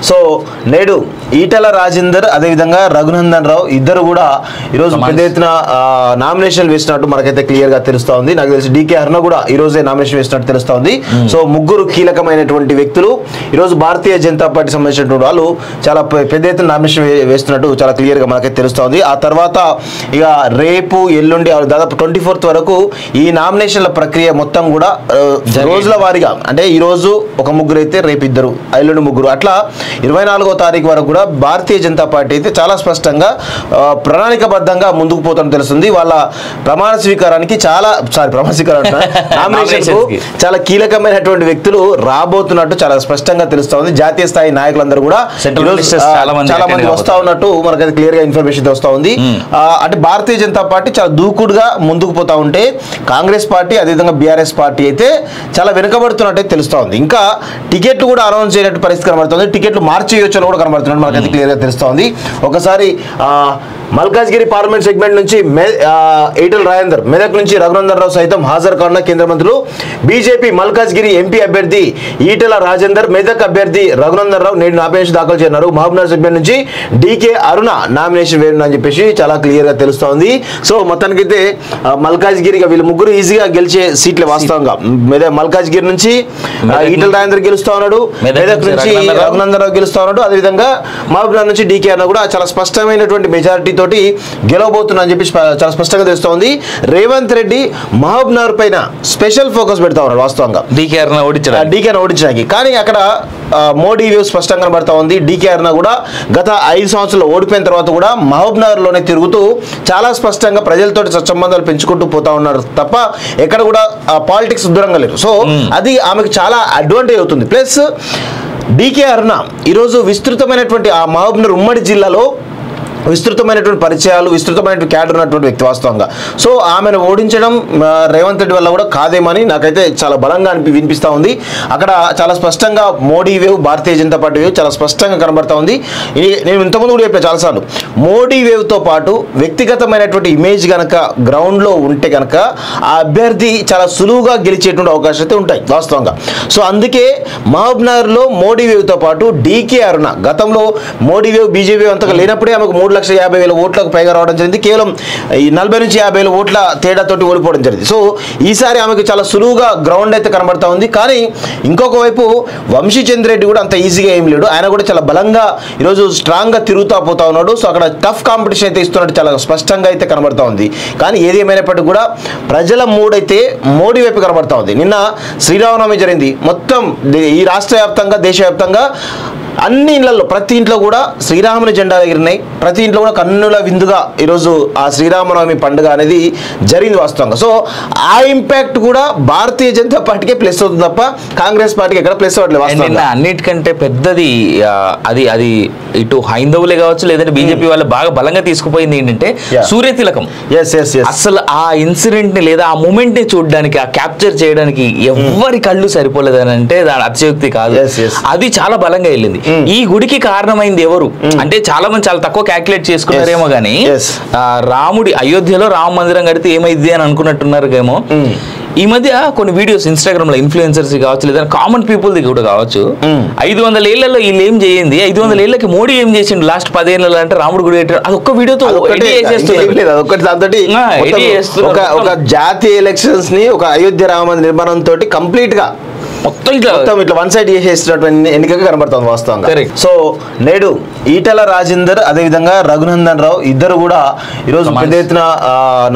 So నేడు ఈటల రాజేందర్ అదేవిధంగా రఘునందన్ రావు ఇద్దరు కూడా ఈరోజు పెద్ద ఎత్తున నామినేషన్ వేసినట్టు మనకైతే క్లియర్ గా తెలుస్తా ఉంది. నాకు తెలిసి డీకే అరుణ కూడా ఈ రోజే నామినేషన్ వేసినట్టు తెలుస్తా ఉంది. సో ముగ్గురు కీలకమైనటువంటి వ్యక్తులు ఈరోజు భారతీయ జనతా పార్టీ సంబంధించినటువంటి వాళ్ళు చాలా పెద్ద ఎత్తున నామినేషన్ వేస్తున్నట్టు చాలా క్లియర్ గా మనకైతే తెలుస్తా ఉంది. ఆ తర్వాత ఇక రేపు ఎల్లుండి దాదాపు 24th వరకు ఈ నామినేషన్ల ప్రక్రియ మొత్తం కూడా రోజుల వారీగా, అంటే ఈ రోజు ఒక ముగ్గురు అయితే రేపు ఇద్దరు, ఎల్లుండి ముగ్గురు, అట్లా 24వ తారీఖు వరకు కూడా భారతీయ జనతా పార్టీ అయితే చాలా స్పష్టంగా ప్రణాళికబద్ధంగా ముందుకు పోతామని తెలుస్తుంది. వాళ్ళ ప్రమాణ స్వీకారానికి చాలా కీలకమైనటువంటి వ్యక్తులు రాబోతున్నట్టు చాలా స్పష్టంగా తెలుస్తా ఉంది. జాతీయ స్థాయి నాయకులందరూ కూడా చాలా మంది వస్తా ఉన్నట్టు మనకైతే క్లియర్ గా ఇన్ఫర్మేషన్ వస్తా ఉంది. అంటే భారతీయ జనతా పార్టీ చాలా దూకుడుగా ముందుకు పోతా ఉంటే కాంగ్రెస్ పార్టీ అదేవిధంగా బీఆర్ఎస్ పార్టీ అయితే చాలా వెనుకబడుతున్నట్టు తెలుస్తా ఉంది. ఇంకా టికెట్లు కూడా అనౌన్స్ చేయనట్టు పరిస్థితి కనబడుతుంది. టికెట్లు మార్చే యోచనలు కూడా కనబడుతున్నట్టు మనకైతే క్లియర్ గా తెలుస్తా ఉంది. ఒకసారి మల్కాజ్గిరి పార్లమెంట్ సెగ్మెంట్ నుంచి ఈటల రాజేందర్, మెదక్ నుంచి రఘునందన్ రావు సైతం హాజరు కానున్న కేంద్ర మంత్రులు. బీజేపీ మల్కాజ్గిరి ఎంపీ అభ్యర్థి ఈటల రాజేందర్, మెదక్ అభ్యర్థి రఘునందన్ రావు నేడు నామినేషన్ దాఖలు చేయనున్నారు. మహబూబ్నగర్ సెగ్మెంట్ నుంచి డీకే అరుణ నామినేషన్ వేయనుందని చెప్పేసి చాలా క్లియర్ గా తెలుస్తా ఉంది. సో మొత్తానికైతే మల్కాజ్గిరిగా వీళ్ళు ముగ్గురు ఈజీగా గెలిచే సీట్లే వాస్తవంగా. మల్కాజ్గిరి నుంచి ఈటల రాజేందర్ గెలుస్తా ఉన్నాడు, మెదక్ నుంచి రఘునందన్ రావు గెలుస్తా ఉన్నాడు, అదేవిధంగా మహబూబ్నగర్ నుంచి డీకే అరుణ కూడా చాలా స్పష్టమైనటువంటి మెజారిటీ తోటి గెలవబోతున్నా అని చెప్పి చాలా స్పష్టంగా తెలుస్తోంది. రేవంత్ రెడ్డి మహబూబ్నగర్ పైన స్పెషల్ ఫోకస్ పెడతా ఉన్నాడు వాస్తవంగా డీకే అరుణ ఓడించడానికి. కానీ అక్కడ మోడీ వ్యూ స్పష్టంగా కనబడతా ఉంది. డీకే అరుణ కూడా గత 5 సంవత్సరాలు ఓడిపోయిన తర్వాత కూడా మహబూబ్నగర్ లోనే తిరుగుతూ చాలా స్పష్టంగా ప్రజలతో సత్సంబంధాలు పెంచుకుంటూ పోతా ఉన్నారు తప్ప ఎక్కడ కూడా పాలిటిక్స్ దూరంగా లేరు. సో అది ఆమెకు చాలా అడ్వాంటేజ్ అవుతుంది. ప్లస్ డీకే అరుణ ఈరోజు విస్తృతమైనటువంటి ఆ మహబూబ్నగర్ ఉమ్మడి జిల్లాలో విస్తృతమైనటువంటి పరిచయాలు, విస్తృతమైనటువంటి క్యాడర్ ఉన్నటువంటి వ్యక్తి వాస్తవంగా. సో ఆమెను ఓడించడం రేవంత్ రెడ్డి వల్ల కూడా కాదేమని నాకైతే చాలా బలంగా వినిపిస్తూ ఉంది. అక్కడ చాలా స్పష్టంగా Modi wave, Bharatiya Janata party wave చాలా స్పష్టంగా కనబడతా ఉంది. నేను ఇంతకుముందు కూడా చెప్పాను చాలాసార్లు, మోడీ వేవ్తో పాటు వ్యక్తిగతమైనటువంటి ఇమేజ్ కనుక గ్రౌండ్లో ఉంటే కనుక ఆ అభ్యర్థి చాలా సులువుగా గెలిచేటువంటి అవకాశాలు అయితే ఉంటాయి వాస్తవంగా. సో అందుకే మహబూబ్నగర్లో మోడీ వేవ్తో పాటు డీకే అరుణ, గతంలో మోడీ వేవ్ బీజేపీ వేవ్ అంతగా లేనప్పుడే ఆమెకు 3,50,000 ఓట్లకు పైగా రావడం జరిగింది. కేవలం ఈ 40 నుంచి 50,000 ఓట్ల తేడాతోటి ఓడిపోవడం జరిగింది. సో ఈసారి ఆమెకు చాలా సులువుగా గ్రౌండ్ అయితే కనబడతా ఉంది. కానీ ఇంకొక వైపు వంశీచంద్ర రెడ్డి కూడా అంత ఈజీగా ఏం లేడు. ఆయన కూడా చాలా బలంగా ఈరోజు స్ట్రాంగ్గా తిరుగుతూ పోతా ఉన్నాడు. సో అక్కడ టఫ్ కాంపిటీషన్ అయితే ఇస్తున్నట్టు చాలా స్పష్టంగా అయితే కనబడతా ఉంది. కానీ ఏది ఏమైనప్పటికీ కూడా ప్రజల మూడ్ అయితే మోడీ వైపు కనబడతా ఉంది. నిన్న శ్రీరామనవమి జరిగింది. మొత్తం ఈ రాష్ట్ర వ్యాప్తంగా, దేశవ్యాప్తంగా అన్ని ఇళ్లలో, ప్రతి ఇంట్లో కూడా శ్రీరాముని జెండా ఎగిరినాయి. ప్రతి ఇంట్లో కూడా కన్నుల విందుగా ఈరోజు ఆ శ్రీరామనవమి పండుగ అనేది జరిగింది వాస్తవంగా. సో ఆ ఇంపాక్ట్ కూడా భారతీయ జనతా పార్టీకే ప్లస్ అవుతుంది తప్ప కాంగ్రెస్ పార్టీకి ఎక్కడ ప్లస్ అవ్వట్లేదు. అన్నిటికంటే పెద్దది అది ఇటు హైందవులే కావచ్చు, లేదంటే బీజేపీ వాళ్ళు బాగా బలంగా తీసుకుపోయింది ఏంటంటే సూర్య తిలకం. అసలు ఆ ఇన్సిడెంట్ ని లేదా ఆ మూమెంట్ ని చూడడానికి, ఆ క్యాప్చర్ చేయడానికి ఎవరి కళ్ళు సరిపోలేదని అంటే దాని అతిశయోక్తి కాదు. అది చాలా బలంగా వెళ్ళింది. ఈ గుడికి కారణమైంది ఎవరు అంటే చాలా మంది చాలా తక్కువ క్యాల్కులేట్ చేసుకున్నారేమో గానీ, రాముడి అయోధ్యలో రామ మందిరం కడితే ఏమైంది అని అనుకున్నట్టున్నారు ఏమో. ఈ మధ్య కొన్ని వీడియోస్ ఇన్స్టాగ్రామ్ లో ఇన్ఫ్లుయెన్సర్స్ కావచ్చు, లేదా కామన్ పీపుల్ ది కూడా కావచ్చు, 500 ఏళ్లలో వీళ్ళు ఏం చేయింది, 500 ఏళ్ళకి మోడీ ఏం చేసిండు లాస్ట్ 10 ఏళ్ళలో అంటే రాముడు గుడి అది ఒక్క వీడియోతో ఒక జాతీయ ఎలక్షన్స్ ని ఒక అయోధ్య రామ మందిర నిర్మాణం తోటి కంప్లీట్ గా మొత్తం ఇట్లా వన్ సైడ్ చేసేసినటువంటి ఎన్నికగా కనబడుతుంది వాస్తవంగా. సో నేడు ఈటల రాజేందర్ అదేవిధంగా రఘునందన్ రావు ఇద్దరు కూడా ఈరోజు పెద్ద ఎత్తున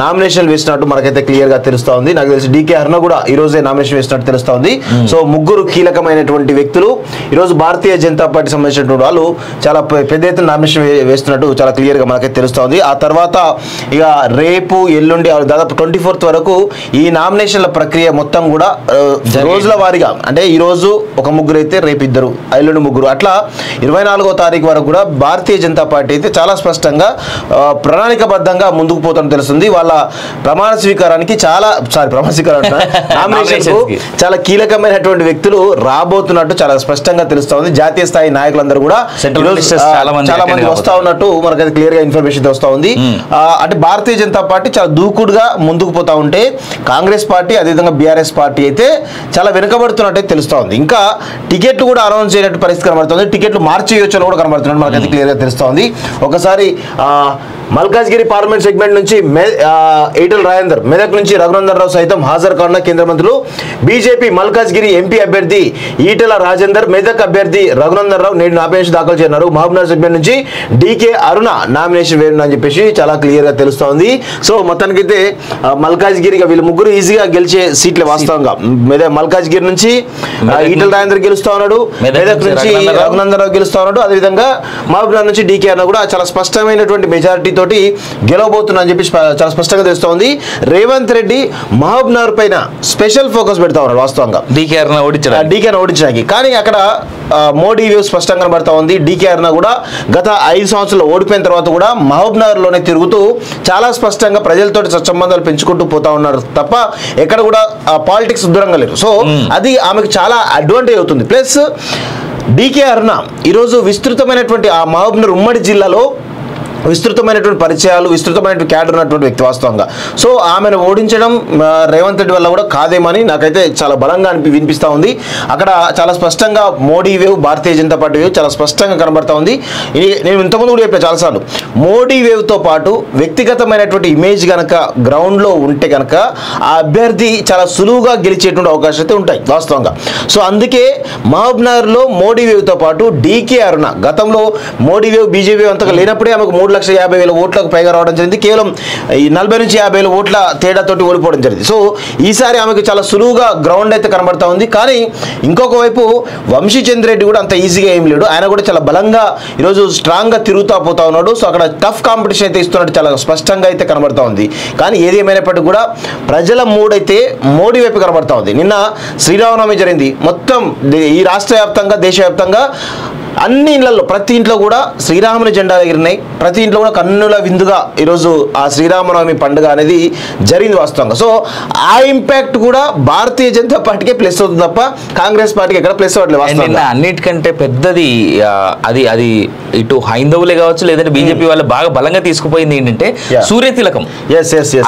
నామినేషన్ వేసినట్టు మనకైతే క్లియర్ గా తెలుస్తా ఉంది. నాకు తెలిసి డీకే అరుణ కూడా ఈ రోజే నామినేషన్ వేసినట్టు తెలుస్తా ఉంది. సో ముగ్గురు కీలకమైనటువంటి వ్యక్తులు ఈరోజు భారతీయ జనతా పార్టీ సంబంధించినటువంటి వాళ్ళు చాలా పెద్ద ఎత్తున నామినేషన్ వేస్తున్నట్టు చాలా క్లియర్ గా మనకైతే తెలుస్తా ఉంది. ఆ తర్వాత ఇక రేపు ఎల్లుండి దాదాపు 24th వరకు ఈ నామినేషన్ల ప్రక్రియ మొత్తం కూడా రోజుల వారీగా, అంటే ఈ రోజు ఒక ముగ్గురు అయితే రేపు ఇద్దరు, ఎల్లుండి ముగ్గురు, అట్లా 24వ తారీఖు వరకు కూడా భారతీయ జనతా పార్టీ అయితే చాలా స్పష్టంగా ప్రణాళికబద్ధంగా ముందుకు పోతామని తెలుస్తుంది. వాళ్ళ ప్రమాణ స్వీకారానికి చాలా కీలకమైనటువంటి వ్యక్తులు రాబోతున్నట్టు చాలా స్పష్టంగా తెలుస్తా ఉంది. జాతీయ స్థాయి నాయకులందరూ కూడా చాలా మంది వస్తా ఉన్నట్టు మనకైతే క్లియర్ గా ఇన్ఫర్మేషన్ వస్తా ఉంది. అంటే భారతీయ జనతా పార్టీ చాలా దూకుడుగా ముందుకు పోతా ఉంటే కాంగ్రెస్ పార్టీ అదేవిధంగా బీఆర్ఎస్ పార్టీ అయితే చాలా వెనుకబడుతున్నట్టు రాబోతున్నట్టే తెలుస్తా ఉంది. ఇంకా టికెట్లు కూడా అనౌన్స్ చేయనట్టు పరిస్థితి కనబడుతుంది. టికెట్లు మార్చేయొచ్చు కూడా కనబడుతున్నట్టు మనకైతే క్లియర్గా తెలుస్తా ఉంది. ఒకసారి మల్కాజ్గిరి పార్లమెంట్ సెగ్మెంట్ నుంచి ఈటెల రాజేందర్, మెదక్ నుంచి రఘునందన్ రావు సైతం హాజరు కానున్న కేంద్ర మంత్రులు. బీజేపీ మల్కాజ్గిరి ఎంపీ అభ్యర్థి ఈటెల రాజేందర్, మెదక్ అభ్యర్థి రఘునందన్ రావు నేడు నామినేషన్ దాఖలు చేయన్నారు. మహబూబ్నగర్ సెగ్మెంట్ నుంచి డీకే అరుణ నామినేషన్ వేయను అని చెప్పేసి చాలా క్లియర్ గా తెలుస్తా ఉంది. సో మొత్తానికైతే మల్కాజ్గిరిగా వీళ్ళు ముగ్గురు ఈజీగా గెలిచే సీట్లే వాస్తవంగా. మల్కాజ్గిరి నుంచి ఈటెల రాజేందర్ గెలుస్తా ఉన్నాడు, మెదక్ నుంచి రఘునందన్ రావు గెలుస్తా ఉన్నాడు, అదేవిధంగా మహబూబ్నగర్ నుంచి డీకే అరుణ కూడా చాలా స్పష్టమైనటువంటి మెజారిటీ తోటి గెలవబోతున్నా అని చెప్పి చాలా స్పష్టంగా తెలుస్తోంది. రేవంత్ రెడ్డి మహబూబ్నగర్ పైన స్పెషల్ ఫోకస్ పెడతా ఉన్నాడు వాస్తవంగా డీకే అరుణ ఓడించడానికి. కానీ అక్కడ మోడీ వ్యూ స్పష్టంగా కనబడతా ఉంది. డీకే అరుణ కూడా గత 5 సంవత్సరాలు ఓడిపోయిన తర్వాత కూడా మహబూబ్నగర్ లోనే తిరుగుతూ చాలా స్పష్టంగా ప్రజలతో సత్సంబంధాలు పెంచుకుంటూ పోతా ఉన్నారు తప్ప ఎక్కడ కూడా పాలిటిక్స్ దూరంగా లేరు. సో అది ఆమెకు చాలా అడ్వాంటేజ్ అవుతుంది. ప్లస్ డీకే అరుణ ఈరోజు విస్తృతమైనటువంటి ఆ మహబూబ్నగర్ ఉమ్మడి జిల్లాలో విస్తృతమైనటువంటి పరిచయాలు, విస్తృతమైనటువంటి క్యాడర్ ఉన్నటువంటి వ్యక్తి వాస్తవంగా. సో ఆమెను ఓడించడం రేవంత్ రెడ్డి వల్ల కూడా కాదేమని నాకైతే చాలా బలంగా వినిపిస్తూ ఉంది. అక్కడ చాలా స్పష్టంగా Modi wave, Bharatiya Janata party wave చాలా స్పష్టంగా కనబడతా ఉంది. నేను ఇంతకుముందు కూడా చెప్పాను చాలాసార్లు, మోడీ వేవ్తో పాటు వ్యక్తిగతమైనటువంటి ఇమేజ్ కనుక గ్రౌండ్లో ఉంటే కనుక ఆ అభ్యర్థి చాలా సులువుగా గెలిచేటువంటి అవకాశాలు అయితే ఉంటాయి వాస్తవంగా. సో అందుకే మహబూబ్నగర్లో మోడీ వేవ్తో పాటు డీకే అరుణ, గతంలో మోడీ వేవ్ బీజేపీ అంతగా లేనప్పుడే ఆమెకు 3,50,000 ఓట్లకు పైగా రావడం జరిగింది. కేవలం ఈ 40 నుంచి 50,000 ఓట్ల తేడాతోటి ఓడిపోవడం జరిగింది. సో ఈసారి ఆమెకు చాలా సులువుగా గ్రౌండ్ అయితే కనబడతా ఉంది. కానీ ఇంకొక వైపు వంశీచంద్ర రెడ్డి కూడా అంత ఈజీగా ఏం లేడు. ఆయన కూడా చాలా బలంగా ఈరోజు స్ట్రాంగ్గా తిరుగుతూ పోతా ఉన్నాడు. సో అక్కడ టఫ్ కాంపిటీషన్ అయితే ఇస్తున్నట్టు చాలా స్పష్టంగా అయితే కనబడతా ఉంది. కానీ ఏది ఏమైనప్పటికీ కూడా ప్రజల మూడ్ అయితే మోడీ వైపు కనబడతా ఉంది. నిన్న శ్రీరామనవమి జరిగింది. మొత్తం ఈ రాష్ట్ర వ్యాప్తంగా, దేశవ్యాప్తంగా అన్ని ఇళ్లలో, ప్రతి ఇంట్లో కూడా శ్రీరాముని జెండా ఎగిరినాయి. ప్రతి ఇంట్లో కూడా కన్నుల విందుగా ఈరోజు ఆ శ్రీరామనవమి పండుగ అనేది జరిగింది వాస్తవంగా. సో ఆ ఇంపాక్ట్ కూడా భారతీయ జనతా పార్టీకే ప్లస్ అవుతుంది తప్ప కాంగ్రెస్ పార్టీకి ఎక్కడ ప్లస్ అవ్వట్లేదు. అన్నిటికంటే పెద్దది అది ఇటు హైందవులే కావచ్చు, లేదంటే బీజేపీ వాళ్ళు బాగా బలంగా తీసుకుపోయింది ఏంటంటే సూర్య తిలకం.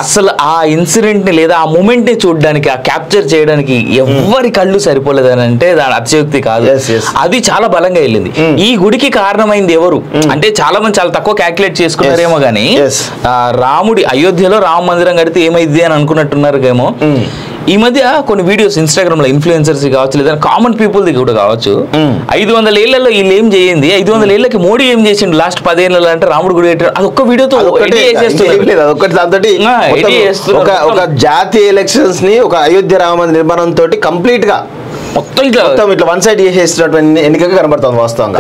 అసలు ఆ ఇన్సిడెంట్ ని లేదా ఆ మూమెంట్ ని చూడడానికి, ఆ క్యాప్చర్ చేయడానికి ఎవరి కళ్ళు సరిపోలేదని అంటే దాని అతిశయోక్తి కాదు. అది చాలా బలంగా వెళ్ళింది. ఈ గుడికి కారణమైంది ఎవరు అంటే చాలా మంది చాలా తక్కువ క్యాల్కులేట్ చేసుకున్నారేమో గానీ, రాముడి అయోధ్యలో రామ మందిరం కడితే ఏమైంది అని అనుకున్నట్టున్నారు ఏమో. ఈ మధ్య కొన్ని వీడియోస్ ఇన్స్టాగ్రామ్ లో ఇన్ఫ్లుయెన్సర్స్ కావచ్చు, లేదా కామన్ పీపుల్ ది కూడా కావచ్చు, 500 ఏళ్లలో వీళ్ళు ఏం చేయింది, 500 ఏళ్ళకి మోడీ ఏం చేసిండు లాస్ట్ 10 ఏళ్ళలో అంటే రాముడు గుడి అది ఒక్క వీడియోతో ఒక జాతీయ ఎలక్షన్స్ ని, ఒక అయోధ్య రామ నిర్మాణంతో కంప్లీట్ గా మొత్తం ఇట్లా వన్ సైడ్ చేసేసినటువంటి ఎన్నికగా కనబడుతుంది వాస్తవంగా.